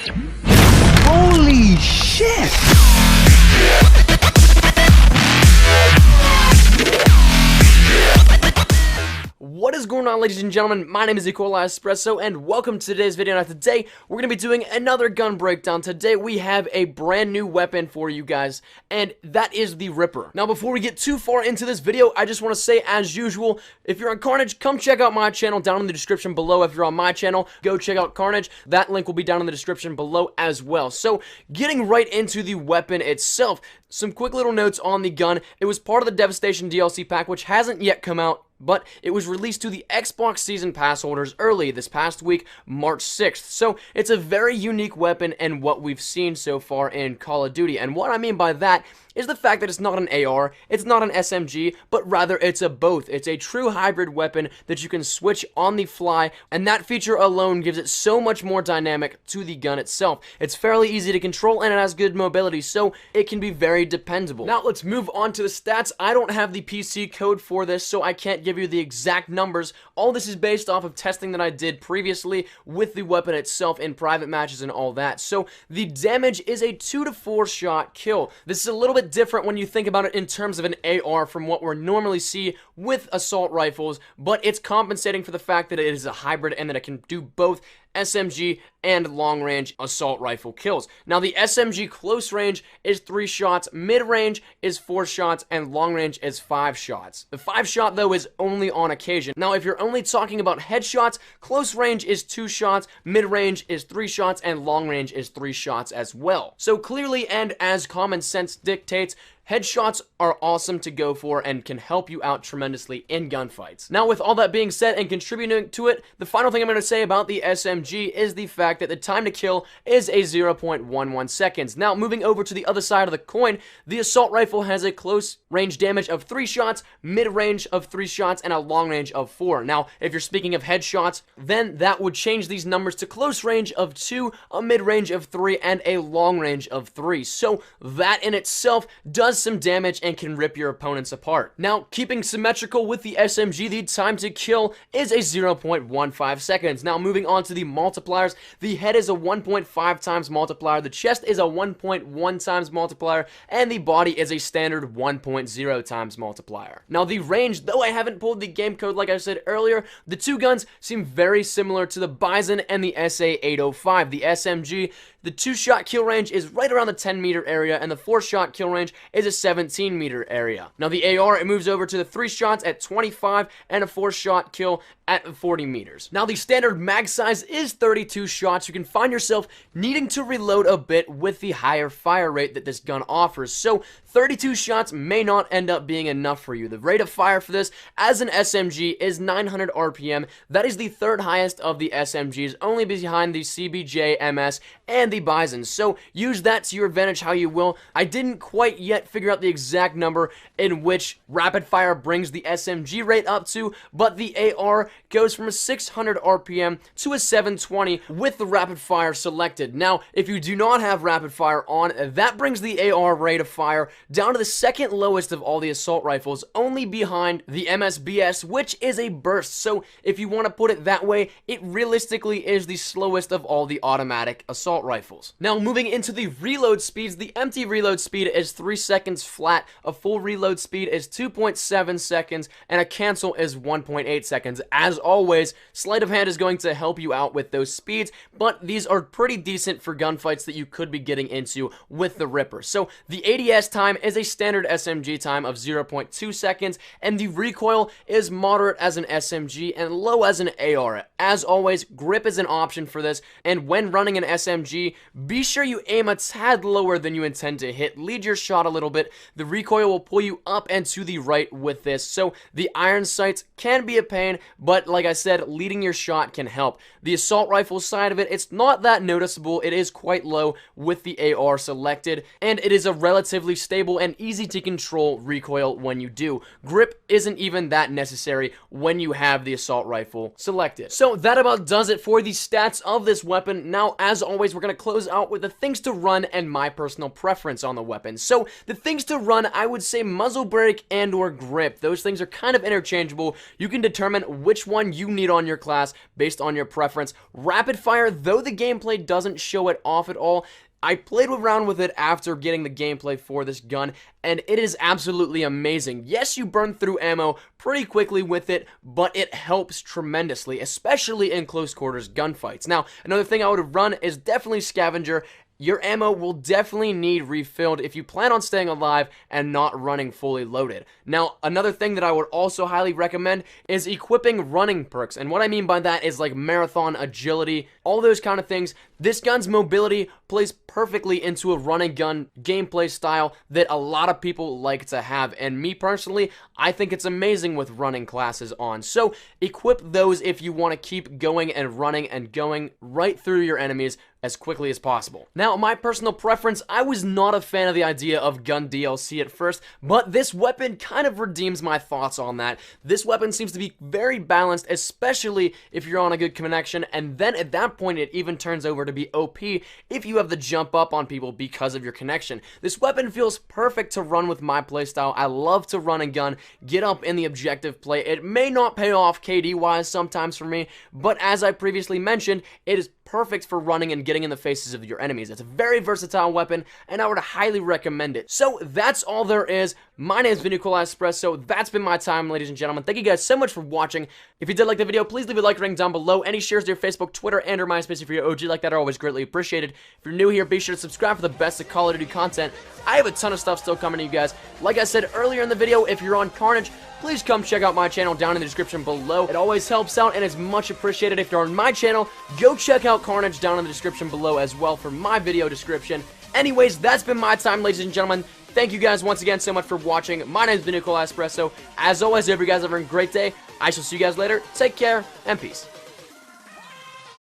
Holy shit! What is going on, ladies and gentlemen? My name is Espresso, and welcome to today's video. Now today, we're going to be doing another gun breakdown. Today, we have a brand new weapon for you guys, and that is the Ripper. Now, before we get too far into this video, I just want to say, as usual, if you're on Carnage, come check out my channel down in the description below. If you're on my channel, go check out Carnage. That link will be down in the description below as well. So, getting right into the weapon itself, some quick little notes on the gun. It was part of the Devastation DLC pack, which hasn't yet come out, but it was released to the Xbox Season Pass holders early this past week, March 6th. So it's a very unique weapon and what we've seen so far in Call of Duty. And what I mean by that is the fact that it's not an AR, it's not an SMG, but rather it's a both. It's a true hybrid weapon that you can switch on the fly, and that feature alone gives it so much more dynamic to the gun itself. It's fairly easy to control and it has good mobility, so it can be very dependable. Now let's move on to the stats. I don't have the PC code for this, so I can't give you the exact numbers. All this is based off of testing that I did previously with the weapon itself in private matches and all that. So the damage is a 2 to 4 shot kill. This is a little bit different when you think about it in terms of an AR from what we're normally see with assault rifles, but it's compensating for the fact that it is a hybrid and that it can do both SMG and long-range assault rifle kills. Now, the SMG close range is 3 shots, mid-range is 4 shots, and long-range is 5 shots. The 5 shot, though, is only on occasion. Now, if you're only talking about headshots, close range is 2 shots, mid-range is 3 shots, and long-range is 3 shots as well. So clearly, and as common sense dictates, headshots are awesome to go for and can help you out tremendously in gunfights. Now, with all that being said and contributing to it, the final thing I'm going to say about the SMG is the fact that the time to kill is a 0.11 seconds. Now, moving over to the other side of the coin, the assault rifle has a close range damage of 3 shots, mid-range of 3 shots, and a long range of 4. Now, if you're speaking of headshots, then that would change these numbers to close range of 2, a mid-range of 3, and a long range of 3. So, that in itself does some damage and can rip your opponents apart. Now, keeping symmetrical with the SMG, the time to kill is a 0.15 seconds. Now, moving on to the multipliers, the head is a 1.5 times multiplier, the chest is a 1.1 times multiplier, and the body is a standard 1.0 times multiplier. Now, the range, though I haven't pulled the game code like I said earlier, the two guns seem very similar to the Bison and the SA-805. The SMG, the 2-shot kill range is right around the 10-meter area, and the 4-shot kill range is a 17-meter area. Now, the AR, it moves over to the 3 shots at 25 and a 4-shot kill at 40 meters. Now, the standard mag size is 32 shots. You can find yourself needing to reload a bit with the higher fire rate that this gun offers. So, 32 shots may not end up being enough for you. The rate of fire for this as an SMG is 900 RPM. That is the third highest of the SMGs, only behind the CBJ, MS, and the Bison. So, use that to your advantage how you will. I didn't quite yet figure out the exact number in which rapid fire brings the SMG rate up to, but the AR goes from a 600 RPM to a 720 with the rapid fire selected. Now, if you do not have rapid fire on, that brings the AR rate of fire down to the second lowest of all the assault rifles, only behind the MSBS, which is a burst. So, if you want to put it that way, it realistically is the slowest of all the automatic assault rifles. Now, moving into the reload speeds, the empty reload speed is 3 seconds flat, a full reload speed is 2.7 seconds, and a cancel is 1.8 seconds. As always, sleight of hand is going to help you out with those speeds, but these are pretty decent for gunfights that you could be getting into with the Ripper. So, the ADS time is a standard SMG time of 0.2 seconds, and the recoil is moderate as an SMG and low as an AR. As always, grip is an option for this, and when running an SMG, be sure you aim a tad lower than you intend to hit. Lead your shot a little bit. The recoil will pull you up and to the right with this, so the iron sights can be a pain, but like I said, leading your shot can help. The assault rifle side of it, it's not that noticeable. It is quite low with the AR selected, and it is a relatively stable and easy to control recoil when you do. Grip isn't even that necessary when you have the assault rifle selected. So that about does it for the stats of this weapon. Now, as always, we're going to close out with the things to run and my personal preference on the weapon. So the things to run, I would say muzzle brake and or grip. Those things are kind of interchangeable. You can determine which one you need on your class based on your preference. Rapid fire, though the gameplay doesn't show it off at all, I played around with it after getting the gameplay for this gun, and it is absolutely amazing. Yes, you burn through ammo pretty quickly with it, but it helps tremendously, especially in close quarters gunfights. Now, another thing I would run is definitely scavenger. Your ammo will definitely need refilled if you plan on staying alive and not running fully loaded. Now, another thing that I would also highly recommend is equipping running perks. And what I mean by that is like marathon agility, all those kind of things. This gun's mobility plays perfectly into a running gun gameplay style that a lot of people like to have. And me personally, I think it's amazing with running classes on. So equip those if you want to keep going and running and going right through your enemies as quickly as possible. Now, my personal preference, I was not a fan of the idea of gun DLC at first, but this weapon kind of redeems my thoughts on that. This weapon seems to be very balanced, especially if you're on a good connection, and then at that point it even turns over to be OP if you have the jump up on people because of your connection. This weapon feels perfect to run with my playstyle. I love to run and gun, get up in the objective play. It may not pay off KD wise sometimes for me, but as I previously mentioned, it is perfect for running and getting in the faces of your enemies. It's a very versatile weapon, and I would highly recommend it. So that's all there is. My name has been Espresso. That's been my time, ladies and gentlemen. Thank you guys so much for watching. If you did like the video, please leave a like rating down below. Any shares to your Facebook, Twitter, and or MySpace if you're OG like that are always greatly appreciated. If you're new here, be sure to subscribe for the best of Call of Duty content. I have a ton of stuff still coming to you guys. Like I said earlier in the video, if you're on Carnage, please come check out my channel down in the description below. It always helps out and is much appreciated. If you're on my channel, go check out Carnage down in the description below as well for my video description. Anyways, that's been my time, ladies and gentlemen. Thank you guys once again so much for watching. My name has been Espresso. As always, I hope you guys have a great day. I shall see you guys later. Take care, and peace.